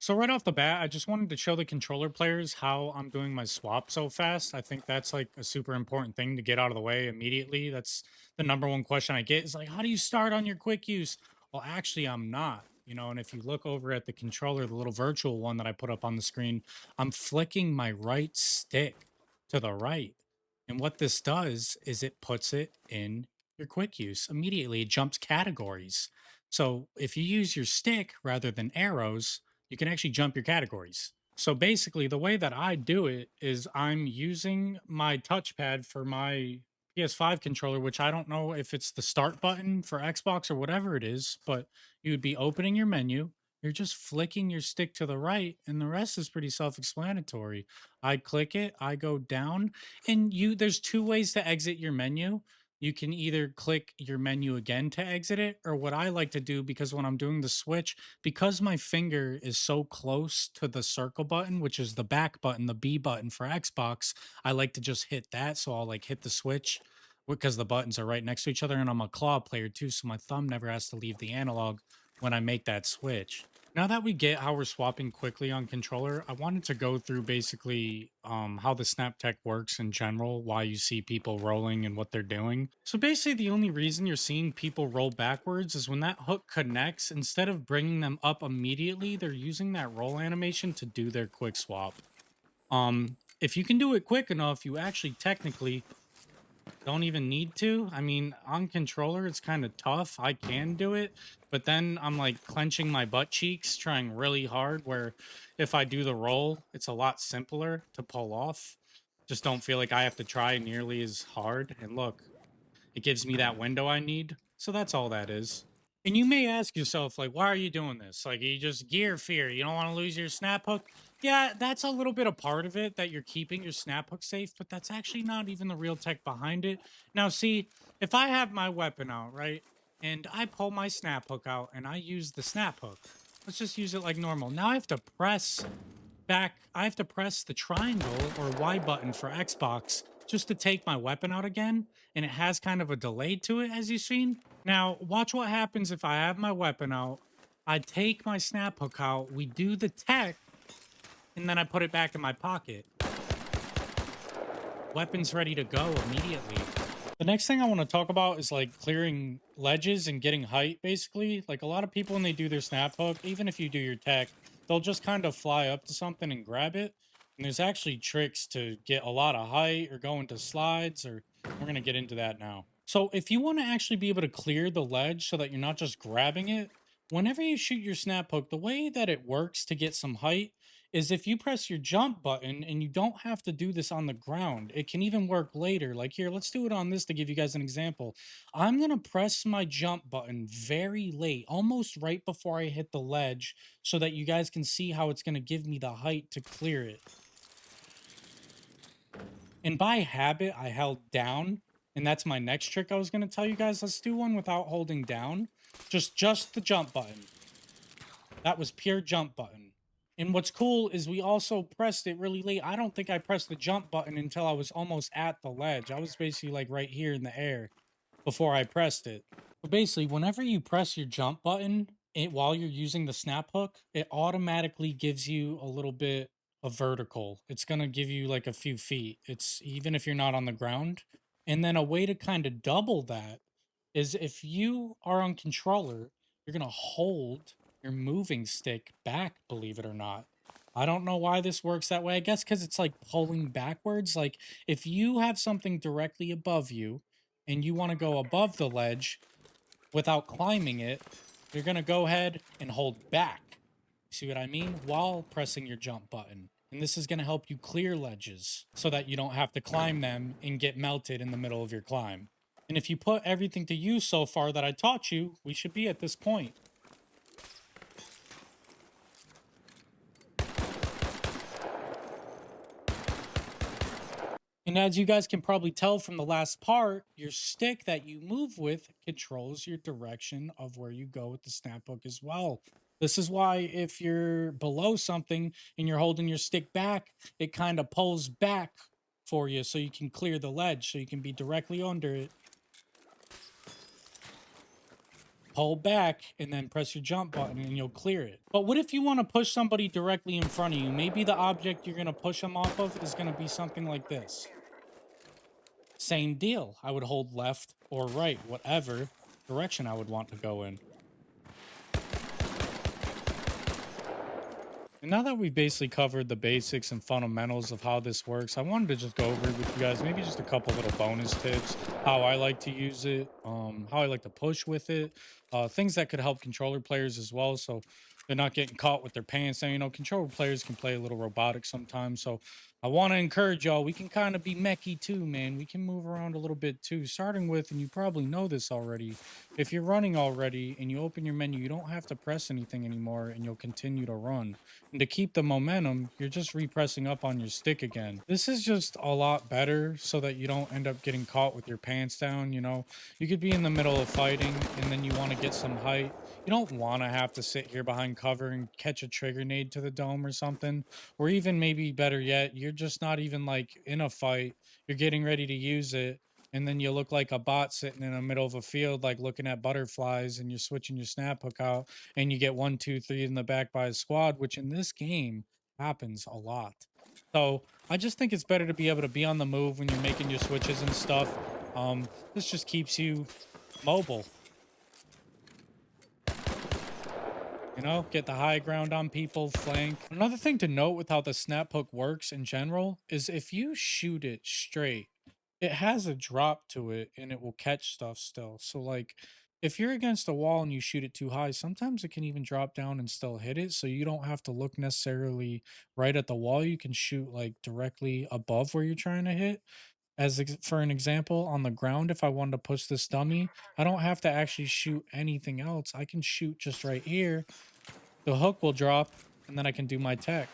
So right off the bat, I just wanted to show the controller players how I'm doing my swap so fast. I think that's like a super important thing to get out of the way immediately. That's the number one question I get is like, how do you start on your quick use? Well, actually, I'm not. And if you look over at the controller, the little virtual one that I put up on the screen, I'm flicking my right stick to the right. And what this does is it puts it in your quick use immediately. It jumps categories. So if you use your stick rather than arrows, you can actually jump your categories. So basically, the way that I do it is I'm using my touchpad for my PS5 controller, which I don't know if it's the start button for Xbox or whatever it is, but you would be opening your menu. You're just flicking your stick to the right, and the rest is pretty self explanatory. I click it, I go down, and there's two ways to exit your menu. You can either click your menu again to exit it, or what I like to do, because when I'm doing the switch, because my finger is so close to the circle button, which is the back button, the B button for Xbox, I like to just hit that. So I'll like hit the switch because the buttons are right next to each other. And I'm a claw player too. So my thumb never has to leave the analog when I make that switch. Now that we get how we're swapping quickly on controller, I wanted to go through basically how the snap tech works in general, why you see people rolling and what they're doing. So basically, the only reason you're seeing people roll backwards is when that hook connects, instead of bringing them up immediately, they're using that roll animation to do their quick swap. If you can do it quick enough, you actually technically don't even need to. I mean, on controller, it's kind of tough. I can do it, but then I'm like clenching my butt cheeks, trying really hard. Where if I do the roll, it's a lot simpler to pull off. Just don't feel like I have to try nearly as hard. And look, it gives me that window I need. So that's all that is. And you may ask yourself, like, why are you doing this? Like, you just gear fear. You don't want to lose your snap hook. Yeah, that's a little bit a part of it, that you're keeping your snap hook safe, but that's actually not even the real tech behind it. Now, see, if I have my weapon out, right, and I pull my snap hook out and I use the snap hook, let's just use it like normal. Now I have to press I have to press the triangle or Y button for Xbox just to take my weapon out again, and it has kind of a delay to it, as you've seen. Now, watch what happens if I have my weapon out. I take my snap hook out, we do the tech, and then I put it back in my pocket. Weapon's ready to go immediately. The next thing I want to talk about is like clearing ledges and getting height, basically. Like a lot of people, when they do their snap hook, even if you do your tech, they'll just kind of fly up to something and grab it. And there's actually tricks to get a lot of height or go into slides, or we're going to get into that now. So if you want to actually be able to clear the ledge so that you're not just grabbing it, whenever you shoot your snap hook, the way that it works to get some height is if you press your jump button, and you don't have to do this on the ground. It can even work later. Like here, let's do it on this to give you guys an example. I'm going to press my jump button very late, almost right before I hit the ledge, so that you guys can see how it's going to give me the height to clear it. And by habit, I held down, and that's my next trick I was going to tell you guys. Let's do one without holding down. Just the jump button. That was pure jump button. And what's cool is we also pressed it really late. I don't think I pressed the jump button until I was almost at the ledge. I was basically like right here in the air before I pressed it. But basically, whenever you press your jump button while you're using the snap hook, it automatically gives you a little bit of vertical. It's going to give you like a few feet. It's even if you're not on the ground. And then a way to kind of double that is if you are on controller, you're going to hold your moving stick back, believe it or not. I don't know why this works that way. I guess because it's like pulling backwards. Like if you have something directly above you and you want to go above the ledge without climbing it, you're going to go ahead and hold back. See what I mean? While pressing your jump button. And this is going to help you clear ledges so that you don't have to climb them and get melted in the middle of your climb. And if you put everything to use so far that I taught you, we should be at this point. And as you guys can probably tell from the last part, your stick that you move with controls your direction of where you go with the snap hook as well. This is why if you're below something and you're holding your stick back, it kind of pulls back for you so you can clear the ledge, so you can be directly under it. pull back and then press your jump button and you'll clear it. But what if you want to push somebody directly in front of you? Maybe the object you're going to push them off of is going to be something like this. Same deal. I would hold left or right, whatever direction I would want to go in. And now that we've basically covered the basics and fundamentals of how this works, I wanted to just go over it with you guys, maybe just a couple little bonus tips, how I like to use it, how I like to push with it, things that could help controller players as well. So they're not getting caught with their pants. And, you know, controller players can play a little robotic sometimes. So I want to encourage y'all, we can kind of be mechy too, man. We can move around a little bit too, starting with, and you probably know this already, if you're running already and you open your menu, you don't have to press anything anymore and you'll continue to run. And to keep the momentum, you're just repressing up on your stick again. This is just a lot better so that you don't end up getting caught with your pants down, you know. You could be in the middle of fighting and then you want to get some height. You don't want to have to sit here behind cover and catch a trigger nade to the dome or something. Or even maybe better yet, you're just not even like in a fight. You're getting ready to use it. And then you look like a bot sitting in the middle of a field, like looking at butterflies, and you're switching your snap hook out, and you get 1, 2, 3 in the back by a squad, which in this game happens a lot. So I just think it's better to be able to be on the move when you're making your switches and stuff. This just keeps you mobile. You know, get the high ground on people, flank. Another thing to note with how the snap hook works in general is if you shoot it straight, it has a drop to it and it will catch stuff still. So like if you're against a wall and you shoot it too high, sometimes it can even drop down and still hit it. So you don't have to look necessarily right at the wall. You can shoot like directly above where you're trying to hit. For an example, on the ground, if I wanted to push this dummy, I don't have to actually shoot anything else. I can shoot just right here. The hook will drop and then I can do my tech.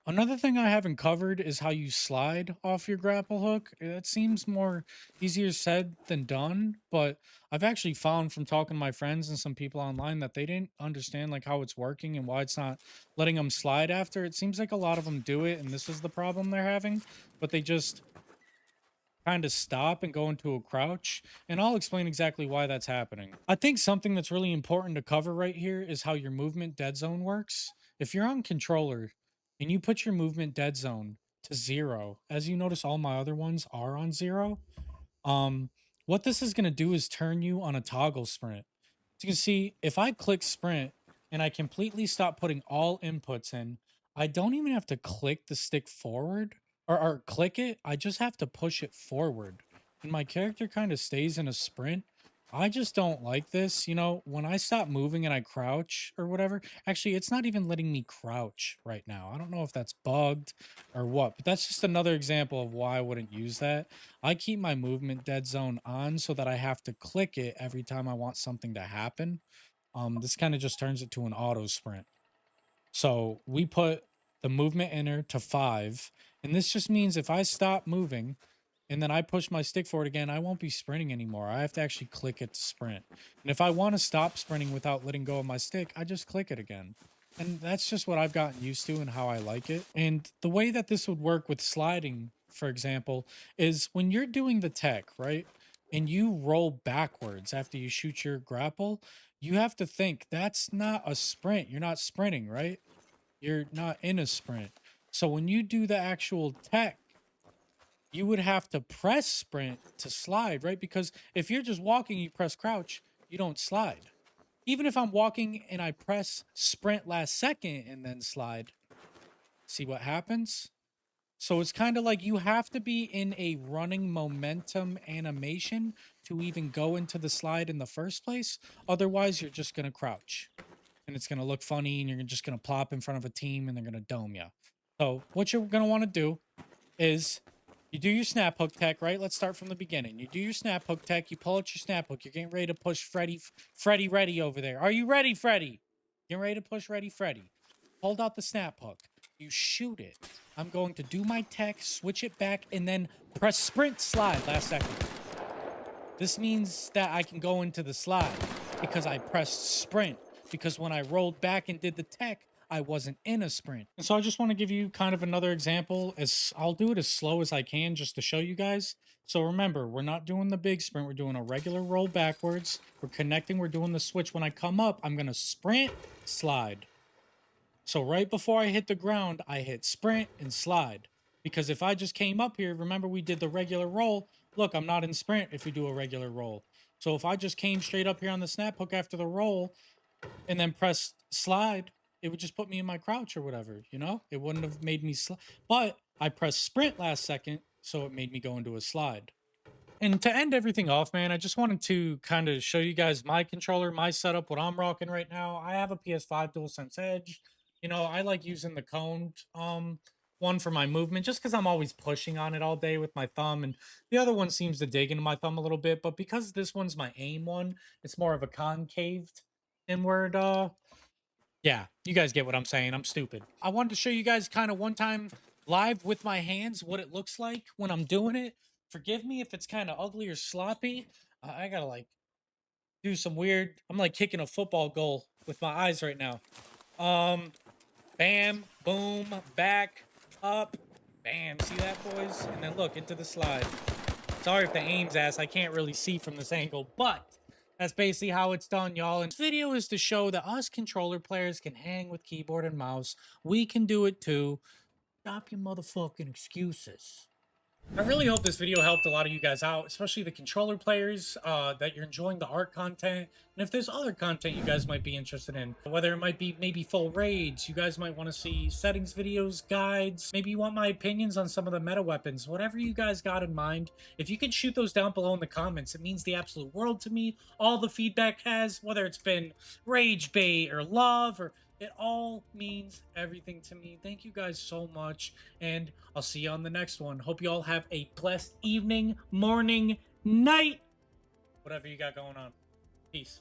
Another thing I haven't covered is how you slide off your grapple hook. It seems more easier said than done, but I've actually found from talking to my friends and some people online that they didn't understand like how it's working and why it's not letting them slide after. It seems like a lot of them do it and this is the problem they're having, but they just kind of stop and go into a crouch, and I'll explain exactly why that's happening. I think something that's really important to cover right here is how your movement dead zone works. If you're on controller and you put your movement dead zone to 0, as you notice all my other ones are on 0, um what this is going to do is turn you on a toggle sprint. So you can see if I click sprint and I completely stop putting all inputs in, I don't even have to click the stick forward or click it. I just have to push it forward. And my character kind of stays in a sprint. I just don't like this. You know, when I stop moving and I crouch or whatever, actually, it's not even letting me crouch right now. I don't know if that's bugged or what, but that's just another example of why I wouldn't use that. I keep my movement dead zone on so that I have to click it every time I want something to happen. This kind of just turns it to an auto sprint. So we put the movement enter to 5, and this just means if I stop moving and then I push my stick forward again, I won't be sprinting anymore. I have to actually click it to sprint. And if I want to stop sprinting without letting go of my stick, I just click it again. And that's just what I've gotten used to and how I like it. And the way that this would work with sliding, for example, is when you're doing the tech, right? And you roll backwards after you shoot your grapple, you have to think that's not a sprint. You're not sprinting, right? You're not in a sprint. So when you do the actual tech, you would have to press sprint to slide, right? Because if you're just walking, you press crouch, you don't slide. Even if I'm walking and I press sprint last second and then slide, see what happens? So it's kind of like you have to be in a running momentum animation to even go into the slide in the first place. Otherwise, you're just going to crouch. And it's going to look funny and you're just going to plop in front of a team and they're going to dome you. So what you're going to want to do is you do your snap hook tech, right? Let's start from the beginning. You do your snap hook tech. You pull out your snap hook. You're getting ready to push Freddy ready over there. Are you ready, Freddy? Getting ready to push ready, Freddy. Hold out the snap hook. You shoot it. I'm going to do my tech, switch it back, and then press sprint slide last second. This means that I can go into the slide because I pressed sprint. Because when I rolled back and did the tech, I wasn't in a sprint. And so I just want to give you kind of another example. As I'll do it as slow as I can just to show you guys. So remember, we're not doing the big sprint. We're doing a regular roll backwards. We're connecting. We're doing the switch. When I come up, I'm going to sprint, slide. So right before I hit the ground, I hit sprint and slide. Because if I just came up here, remember we did the regular roll. Look, I'm not in sprint if we do a regular roll. So if I just came straight up here on the snap hook after the roll and then pressed slide, it would just put me in my crouch or whatever, you know? It wouldn't have made me slide. But I pressed sprint last second, so it made me go into a slide. And to end everything off, man, I just wanted to kind of show you guys my controller, my setup, what I'm rocking right now. I have a PS5 DualSense Edge. You know, I like using the coned one for my movement just because I'm always pushing on it all day with my thumb. And the other one seems to dig into my thumb a little bit. But because this one's my aim one, it's more of a concaved inward yeah, you guys get what I'm saying. I'm stupid. I wanted to show you guys kind of one time live with my hands what it looks like when I'm doing it. Forgive me if it's kind of ugly or sloppy. I gotta like do some weird. I'm like kicking a football goal with my eyes right now. Bam, boom, back, up, bam. See that, boys? And then look into the slide. Sorry if the aim's ass. I can't really see from this angle, but that's basically how it's done, y'all. And this video is to show that us controller players can hang with keyboard and mouse. We can do it too. Stop your motherfucking excuses. I really hope this video helped a lot of you guys out, especially the controller players, that you're enjoying the art content. And if there's other content you guys might be interested in, whether it might be maybe full raids, you guys might want to see settings videos, guides, maybe you want my opinions on some of the meta weapons, whatever you guys got in mind, if you can shoot those down below in the comments, it means the absolute world to me. All the feedback has, whether it's been rage bait or love or it all means everything to me. Thank you guys so much, and I'll see you on the next one. Hope you all have a blessed evening, morning, night, whatever you got going on. Peace.